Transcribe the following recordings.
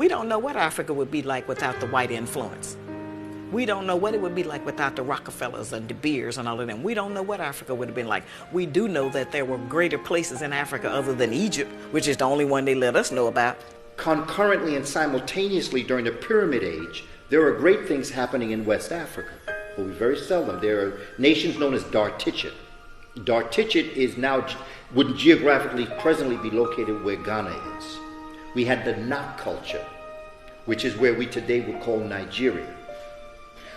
We don't know what Africa would be like without the white influence. We don't know what it would be like without the Rockefellers and De Beers and all of them. We don't know what Africa would have been like. We do know that there were greater places in Africa other than Egypt, which is the only one they let us know about. Concurrently and simultaneously during the Pyramid Age, there are great things happening in West Africa. But we very seldom. There are nations known as Dar-Tichit. Dar-Tichit is now, would geographically presently be located where Ghana is. We had the Nak culture, which is where we today would call Nigeria.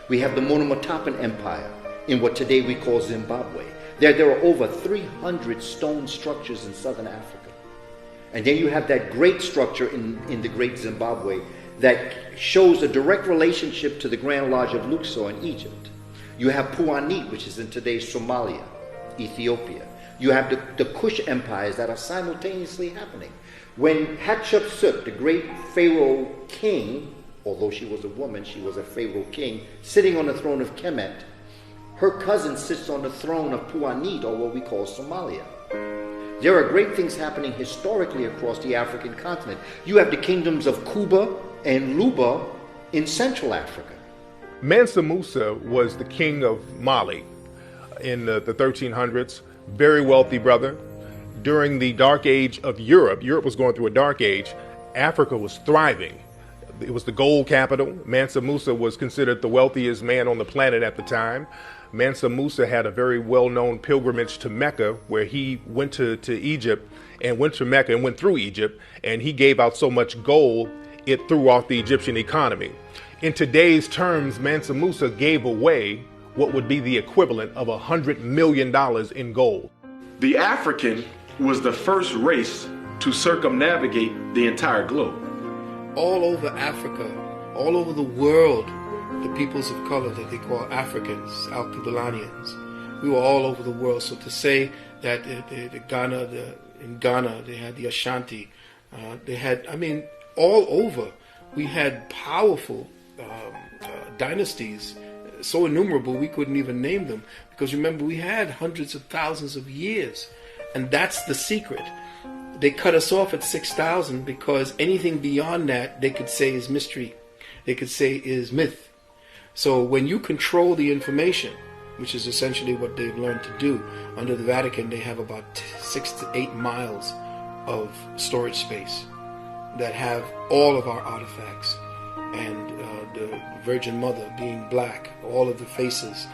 We have the Monomotapan Empire in what today we call Zimbabwe. There are over 300 stone structures in southern Africa. And then you have that great structure in the great Zimbabwe that shows a direct relationship to the Grand Lodge of Luxor in Egypt. You have Puanit, which is in today's Somalia, Ethiopia. You have the Kush empires that are simultaneously happening. When Hatshepsut, the great Pharaoh king, although she was a woman, she was a Pharaoh king, sitting on the throne of Kemet, her cousin sits on the throne of Puanit, or what we call Somalia. There are great things happening historically across the African continent. You have the kingdoms of Kuba and Luba in Central Africa. Mansa Musa was the king of Mali in the 1300s, very wealthy brother. During the dark age of Europe was going through a dark age, Africa was thriving. It was the gold capital. Mansa Musa was considered the wealthiest man on the planet at the time. Mansa Musa had a very well-known pilgrimage to Mecca, where he went to Egypt and went to Mecca and went through Egypt, and he gave out so much gold, it threw off the Egyptian economy. In today's terms, Mansa Musa gave away what would be the equivalent of $100 million in gold. The African was the first race to circumnavigate the entire globe. All over Africa, all over the world, the peoples of color that they call Africans, Alkebulanans, we were all over the world. So to say that in Ghana they had the Ashanti, they had, all over, we had powerful dynasties, so innumerable we couldn't even name them. Because remember, we had hundreds of thousands of years, and that's the secret. They cut us off at 6,000 because anything beyond that they could say is mystery. They could say is myth. So when you control the information, which is essentially what they've learned to do, under the Vatican they have about 6 to 8 miles of storage space that have all of our artifacts, and the Virgin Mother being black, all of the faces.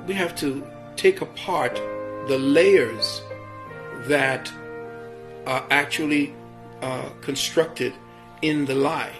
We have to take apart the layers that are actually constructed in the lie.